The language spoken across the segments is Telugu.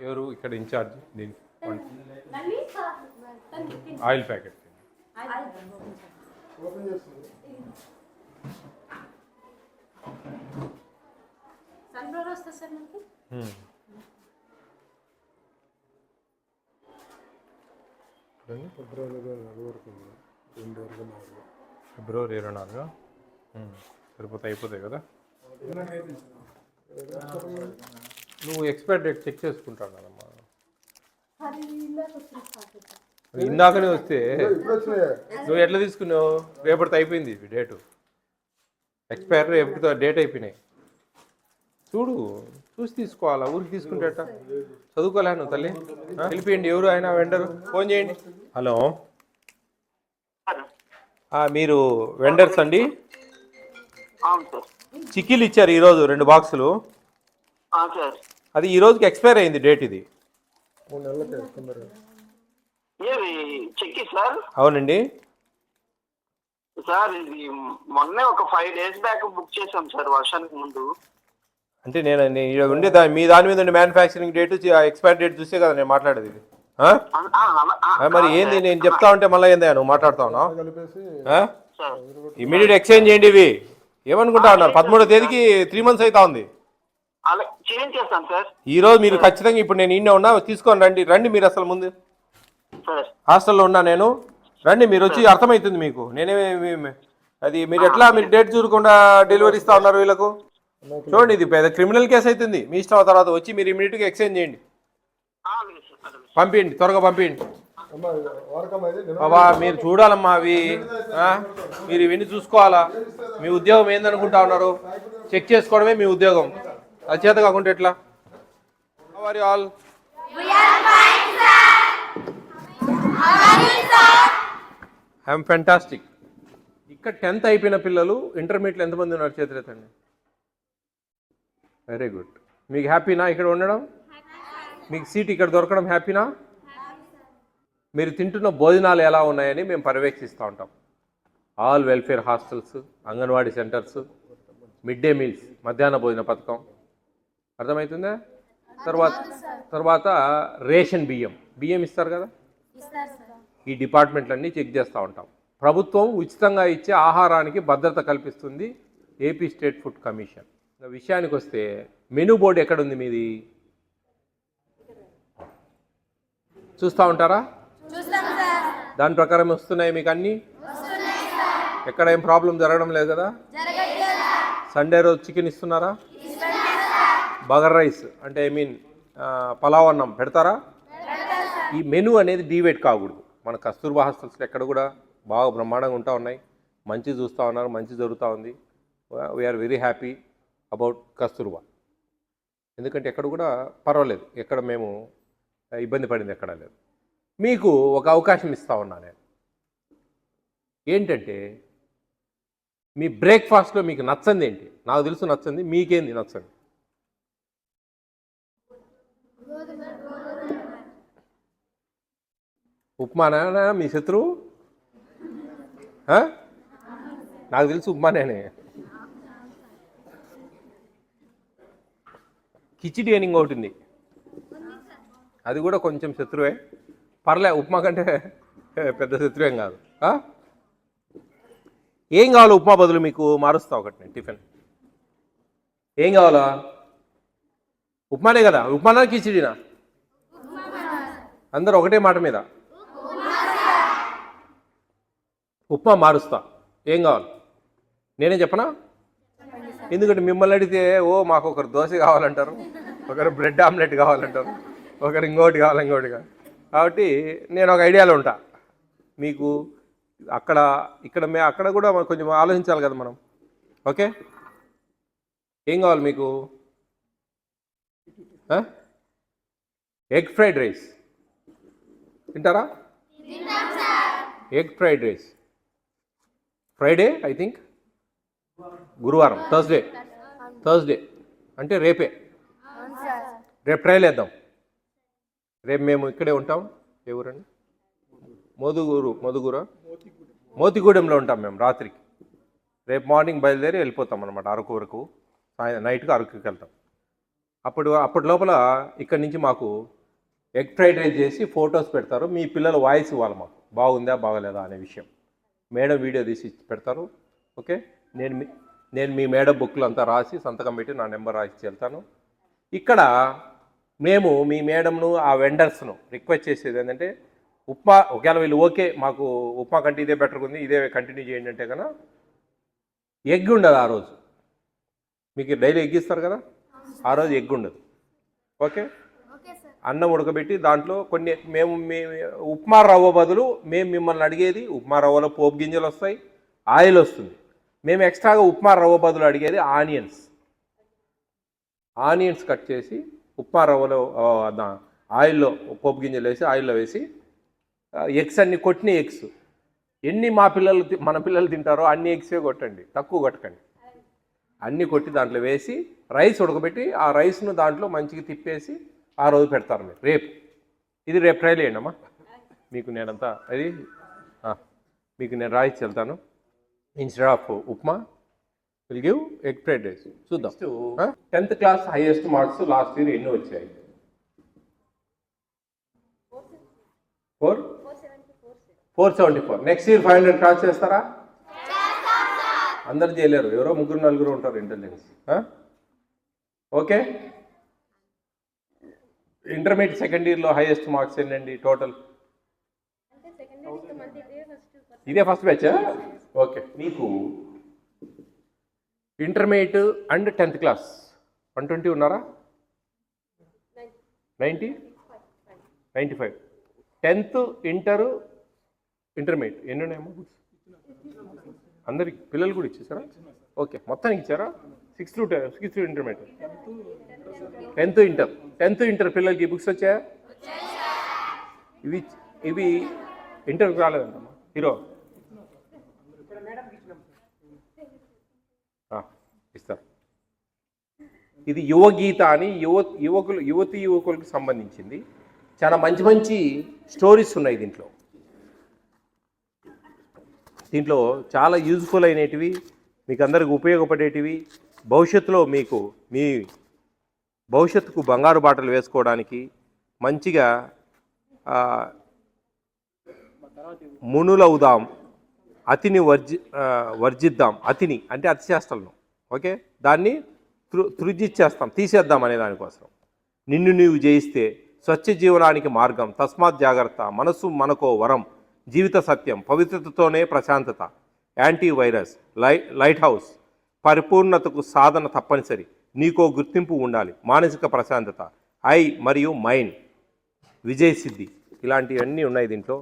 ఎవరు ఇక్కడ ఇన్ఛార్జ్ దీనికి ఆయిల్ ప్యాకెట్ సన్ఫ్లవర్ వస్తుంది సార్ మనకి. ఫిబ్రవరి 24 తిరుపతి అయిపోతాయి కదా. నువ్వు ఎక్స్పైర్ డేట్ చెక్ చేసుకుంటాను కదమ్మా. ఇందాకనే వస్తే నువ్వు ఎట్లా తీసుకున్నావు? రేపటితో అయిపోయింది డేటు. ఎక్స్పైర్ రేపటితో డేట్ అయిపోయినాయి. చూడు చూసి తీసుకోవాలా, ఊరికి తీసుకుంటే చదువుకోలేను తల్లి. వెళ్ళిపోయండి. ఎవరు అయినా వెండర్ ఫోన్ చేయండి. హలో, మీరు వెండర్స్ అండి? చిక్కీలు ఇచ్చారు ఈరోజు 2 బాక్సులు. అది ఈ రోజుకి ఎక్స్పైర్ అయింది డేట్. ఇది అవునండి సార్. ఇది మొన్నే ఒక 5 days బ్యాక్ బుక్ చేసాం సార్, వర్షానికి ముందు. అంటే నేను ఉండే మీ దాని మీద ఉండే మ్యానుఫ్యాక్చరింగ్ డేట్ ఎక్స్పైర్ డేట్ చూస్తే కదా నేను మాట్లాడేది. ఇది మరి ఏంది నేను చెప్తా ఉంటే మళ్ళీ ఏందా నువ్వు మాట్లాడుతా ఉన్నావు? ఇమీడియట్ ఎక్స్చేంజ్ చేయండి. ఇవి ఏమనుకుంటా ఉన్నారు? 13వ తేదీకి 3 months అవుతా ఉంది. ఈ రోజు మీరు ఖచ్చితంగా ఇప్పుడు నేను ఈయన ఉన్నా తీసుకొని రండి మీరు అసలు ముందు హాస్టల్లో ఉన్నా నేను. రండి మీరు వచ్చి అర్థమవుతుంది మీకు. నేనే అది మీరు ఎట్లా మీరు డేట్ చూడకుండా డెలివరీ ఇస్తా ఉన్నారు వీళ్ళకు. చూడండి ఇది పెద్ద క్రిమినల్ కేసు అవుతుంది. మీ ఇష్టం. తర్వాత వచ్చి మీరు ఇమీడియట్గా ఎక్స్చేంజ్ చేయండి. పంపించండి, త్వరగా పంపించండి. బాబా మీరు చూడాలమ్మా అవి. మీరు ఇవన్నీ చూసుకోవాలా. మీ ఉద్యోగం ఏందనుకుంటా ఉన్నారు? చెక్ చేసుకోవడమే మీ ఉద్యోగం. అది చేత కాకుండా ఎట్లా? All I am fantastic. ఇక్కడ 10th అయిపోయిన పిల్లలు ఇంటర్మీడియట్లో ఎంతమంది ఉన్నారు? చేతులెత్తండి. Very good. మీకు హ్యాపీనా ఇక్కడ ఉండడం? మీకు సీట్ ఇక్కడ దొరకడం హ్యాపీనా? మీరు తింటున్న భోజనాలు ఎలా ఉన్నాయని మేము పర్యవేక్షిస్తూ ఉంటాం. All welfare hostels, anganwadi centres, mid day meals, మధ్యాహ్న భోజన పథకం. అర్థమవుతుందా? తర్వాత రేషన్ బియ్యం ఇస్తారు కదా. ఈ డిపార్ట్మెంట్లన్నీ చెక్ చేస్తూ ఉంటాం. ప్రభుత్వం ఉచితంగా ఇచ్చే ఆహారానికి భద్రత కల్పిస్తుంది ఏపీ స్టేట్ ఫుడ్ కమిషన్. విషయానికి వస్తే మెనూ బోర్డు ఎక్కడుంది మీది? చూస్తూ ఉంటారా? దాని ప్రకారం వస్తున్నాయి మీకు అన్నీ? ఎక్కడ ఏం ప్రాబ్లం జరగడం లేదు కదా? సండే రోజు చికెన్ ఇస్తున్నారా? బగర్ రైస్ అంటే పలావ్ అన్నం పెడతారా? ఈ మెనూ అనేది డీవేట్ కాకూడదు. మన కస్తూర్బా హాస్టల్స్లో ఎక్కడ కూడా బాగా బ్రహ్మాండంగా ఉంటా ఉన్నాయి. మంచి చూస్తూ ఉన్నారు, మంచి జరుగుతూ ఉంది. We are very happy about Kasturba. ఎందుకంటే ఎక్కడ కూడా పర్వాలేదు, ఎక్కడ మేము ఇబ్బంది పడింది ఎక్కడా లేదు. మీకు ఒక అవకాశం ఇస్తా ఉన్నా నేను. ఏంటంటే మీ బ్రేక్ఫాస్ట్లో మీకు నచ్చంది ఏంటి? నాకు తెలుసు నచ్చంది. మీకేంది నచ్చంది? ఉప్మానా మీ శత్రువు? నాకు తెలుసు ఉప్మానే. కిచిడి అని ఇంకోటి ఉంది, అది కూడా కొంచెం శత్రువే. పర్లే, ఉప్మా కంటే పెద్ద శత్రువేం కాదు. ఏం కావాలో ఉప్మా బదులు మీకు మారుస్తా ఒకటి నేను టిఫిన్. ఏం కావాలా? ఉప్మానే కదా. ఉప్మానా కిచిడినా? అందరూ ఒకటే మాట మీద. ఉప్మా మారుస్తా. ఏం కావాలి నేనే చెప్పనా? ఎందుకంటే మిమ్మల్ని అడిగితే మాకు ఒకరు దోశ కావాలంటారు, ఒకరు బ్రెడ్ ఆమ్లెట్ కావాలంటారు, ఒకరు ఇంకోటి కావాలి ఇంకోటి కావాలి. కాబట్టి నేను ఒక ఐడియాలో ఉంటా. మీకు అక్కడ కూడా కొంచెం ఆలోచించాలి కదా మనం. ఓకే, ఏం కావాలి మీకు? ఎగ్ ఫ్రైడ్ రైస్ తింటారా? Egg fried rice Friday I think, గురువారం, థర్స్డే అంటే రేపే. రేపు ట్రైల్ వేద్దాం. రేపు మేము ఇక్కడే ఉంటాం. ఏ ఊరండి? మోతిగూడెంలో ఉంటాం మేము రాత్రికి. రేపు మార్నింగ్ బయలుదేరి వెళ్ళిపోతాం అనమాట అరకు వరకు. నైట్కి అరకుకి వెళ్తాం. అప్పటి లోపల ఇక్కడి నుంచి మాకు ఎగ్ ఫ్రైడ్ రైస్ చేసి ఫొటోస్ పెడతారు. మీ పిల్లల వాయిస్ ఇవ్వాలి మాకు, బాగుందా బాగలేదా అనే విషయం. మేడం వీడియో తీసి పెడతారు. ఓకే, నేను మీ మేడం బుక్లు అంతా రాసి సంతకం పెట్టి నా నెంబర్ రాసి వెళ్తాను. ఇక్కడ మేము మీ మేడంను ఆ వెండర్స్ను రిక్వెస్ట్ చేసేది ఏంటంటే, ఉప్మా ఒకవేళ వీళ్ళు ఓకే మాకు ఉప్మా కంటే ఇదే బెటర్గా ఉంది, ఇదే కంటిన్యూ చేయండి అంటే కన్నా ఎగ్ ఉండదు ఆ రోజు. మీకు డైలీ ఎగ్ ఇస్తారు కదా, ఆ రోజు ఎగ్ ఉండదు. ఓకే, అన్నం ఉడకబెట్టి దాంట్లో కొన్ని మేము ఉప్మా రవ్వ బదులు మేము మిమ్మల్ని అడిగేది, ఉప్మా రవ్వలో పోపు గింజలు వస్తాయి, ఆయిల్ వస్తుంది. మేము ఎక్స్ట్రాగా ఉప్మా రవ్వ బదులు అడిగేది ఆనియన్స్ కట్ చేసి ఉప్మా రవ్వలో ఆయిల్లో పోపు గింజలు వేసి ఆయిల్లో వేసి ఎగ్స్ అన్ని కొట్టిన ఎగ్స్ ఎన్ని మన పిల్లలు తింటారో అన్ని ఎగ్సే కొట్టండి, తక్కువ కొట్టకండి. అన్నీ కొట్టి దాంట్లో వేసి రైస్ ఉడకబెట్టి ఆ రైస్ను దాంట్లో మంచిగా తిప్పేసి ఆ రోజు పెడతారు మీరు. రేపు ట్రైల్ చేయండి అమ్మా. మీకు నేనంతా అది మీకు నేను రాయిచ్చి వెళ్తాను. Instead of upma will give egg fried rice. చూద్దాం. 10th class highest marks last year ఎన్ని వచ్చాయి? 474. నెక్స్ట్ ఇయర్ 500 క్రాస్ చేస్తారా? అందరు చేయలేరు, ఎవరో 3-4 ఉంటారు ఇంటెలిజెన్స్. ఓకే, ఇంటర్మీడియట్ సెకండ్ ఇయర్లో హైయెస్ట్ మార్క్స్ ఏంటండి టోటల్? ఇదే ఫస్ట్ బ్యాచ్. ఓకే, మీకు ఇంటర్మీడియట్ అండ్ 10th క్లాస్ 120 ఉన్నారా? 90, 95. 10th ఇంటర్ ఇంటర్మీడియట్ ఎన్ని ఉన్నాయమ్మా? అందరికి పిల్లలు కూడా ఇచ్చేసారా? ఓకే, మొత్తానికి ఇచ్చారా? 6th ఇంటర్మీడియట్, 10th ఇంటర్ పిల్లలకి బుక్స్ వచ్చాయా? ఇవి ఇంటర్కి రాలేదంటమ్మా హీరో ఇస్తారు. ఇది యువగీత అని యువకులకు సంబంధించింది. చాలా మంచి మంచి స్టోరీస్ ఉన్నాయి దీంట్లో చాలా యూజ్ఫుల్ అయినటివి, మీకు అందరికి ఉపయోగపడేటివి, భవిష్యత్తులో మీకు మీ భవిష్యత్తుకు బంగారు బాటలు వేసుకోవడానికి మంచిగా మునులవుదాం, అతిని వర్జిద్దాం. అతిని అంటే అతిచేష్టలను, ఓకే, దాన్ని త్రుజిచ్చేస్తాం, తీసేద్దాం అనే దానికోసం. నిన్ను నీవు జయిస్తే స్వచ్ఛ జీవనానికి మార్గం, తస్మాత్ జాగ్రత్త, మనసు మనకో వరం, జీవిత సత్యం, పవిత్రతతోనే ప్రశాంతత, యాంటీ వైరస్, లైట్ హౌస్, పరిపూర్ణతకు సాధన తప్పనిసరి, నీకో గుర్తింపు ఉండాలి, మానసిక ప్రశాంతత, ఐ మరియు మైండ్, విజయ్ సిద్ధి, ఇలాంటివన్నీ ఉన్నాయి దీంట్లో.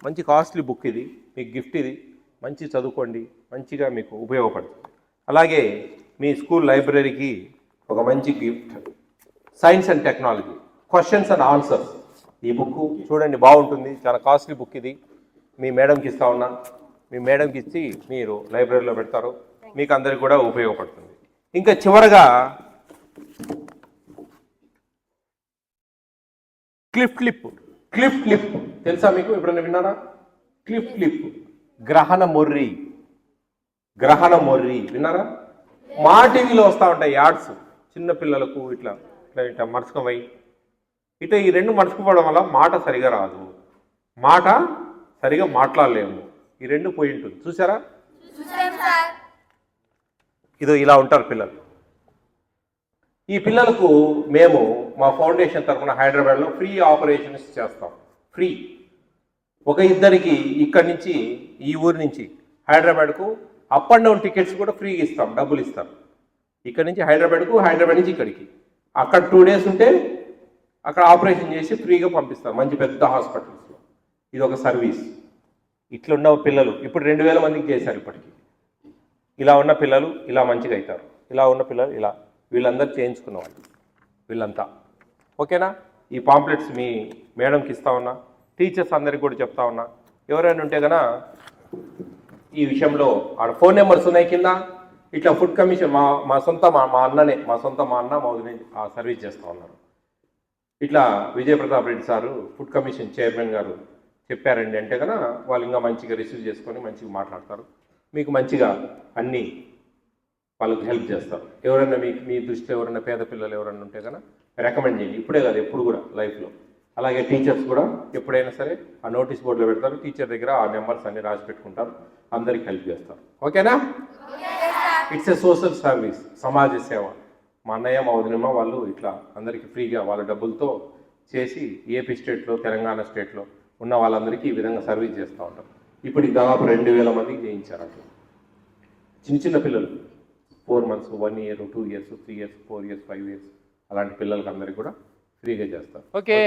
మంచి కాస్ట్లీ బుక్ ఇది, మీకు గిఫ్ట్ ఇది. మంచి చదువుకోండి, మంచిగా మీకు ఉపయోగపడుతుంది. అలాగే మీ స్కూల్ లైబ్రరీకి ఒక మంచి gift, science and technology questions and answers. ఈ బుక్ చూడండి, బాగుంటుంది, చాలా కాస్ట్లీ బుక్ ఇది. మీ మేడంకి ఇస్తా ఉన్నా, మీ మేడంకి ఇచ్చి మీరు లైబ్రరీలో పెడతారు, మీకు అందరికి కూడా ఉపయోగపడుతుంది. ఇంకా చివరగా క్లిఫ్ క్లిప్ తెలుసా మీకు? ఎప్పుడైనా విన్నారా? క్లిఫ్ గ్రహణ మొర్రి విన్నారా? మా టీవీలో వస్తూ ఉంటాయి యాడ్స్, చిన్న పిల్లలకు ఇట్లా ఇట్లా మరుచుకోవై ఇట్లా ఈ రెండు మరుచుకోవడం వల్ల మాట సరిగా రాదు, మాట సరిగా మాట్లాడలేము, ఈ రెండు పోయి ఉంటుంది. చూసారా? ఇదో ఇలా ఉంటారు పిల్లలు. ఈ పిల్లలకు మేము మా ఫౌండేషన్ తరఫున హైదరాబాద్లో ఫ్రీ ఆపరేషన్స్ చేస్తాం. ఫ్రీ. ఒక ఇద్దరికి ఇక్కడి నుంచి, ఈ ఊరి నుంచి హైదరాబాద్కు అప్ అండ్ డౌన్ టికెట్స్ కూడా ఫ్రీగా ఇస్తాం, డబ్బులు ఇస్తారు. ఇక్కడి నుంచి హైదరాబాద్కు, హైదరాబాద్ నుంచి ఇక్కడికి, అక్కడ 2 days ఉంటే అక్కడ ఆపరేషన్ చేసి ఫ్రీగా పంపిస్తాం మంచి పెద్ద హాస్పిటల్స్లో. ఇది ఒక సర్వీస్. ఇట్లున్న పిల్లలు ఇప్పుడు 2000 మందికి చేశారు ఇప్పటికీ. ఇలా ఉన్న పిల్లలు ఇలా మంచిగా అవుతారు, ఇలా ఉన్న పిల్లలు ఇలా, వీళ్ళందరూ చేయించుకున్న వాళ్ళు వీళ్ళంతా. ఓకేనా? ఈ పాంప్లెట్స్ మీ మేడంకి ఇస్తా ఉన్నా, టీచర్స్ అందరికి కూడా చెప్తా ఉన్నా. ఎవరైనా ఉంటే కనుక ఈ విషయంలో ఆడ ఫోన్ నెంబర్స్ ఉన్నాయి కింద. ఇట్లా ఫుడ్ కమిషన్ మా సొంత మా అన్ననే, మా అన్న మా వదిన ఆ సర్వీస్ చేస్తూ ఉన్నారు. ఇట్లా Vijaya Pratap Reddy sir food commission chairman గారు చెప్పారండి అంటే కనుక వాళ్ళు ఇంకా మంచిగా రిసీవ్ చేసుకొని మంచిగా మాట్లాడతారు. మీకు మంచిగా అన్నీ వాళ్ళకి హెల్ప్ చేస్తారు. ఎవరైనా మీ దృష్టిలో ఎవరైనా పేద పిల్లలు ఎవరైనా ఉంటే కనుక రికమెండ్ చేయండి. ఇప్పుడే కాదు, ఎప్పుడు కూడా లైఫ్లో. అలాగే టీచర్స్ కూడా ఎప్పుడైనా సరే ఆ నోటీస్ బోర్డులో పెడతారు, టీచర్ దగ్గర ఆ నెంబర్స్ అన్ని రాసి పెట్టుకుంటారు, అందరికి హెల్ప్ చేస్తారు. ఓకేనా? ఇట్స్ ఎ సోషల్ సర్వీస్, సమాజ సేవ. మా అన్నయ్య మా వదినమ్మ వాళ్ళు ఇట్లా అందరికీ ఫ్రీగా వాళ్ళ డబ్బులతో చేసి ఏపీ స్టేట్లో తెలంగాణ స్టేట్లో ఉన్న వాళ్ళందరికీ ఈ విధంగా సర్వీస్ చేస్తూ ఉంటారు. ఇప్పుడు దాదాపు 2000 మందికి చేయించారు. అట్లా చిన్న పిల్లలు 4 months, 1 year, 2 years, 3 years, 4 years, 5 years అలాంటి పిల్లలకి అందరికీ కూడా ఫ్రీగా చేస్తారు. ఓకే.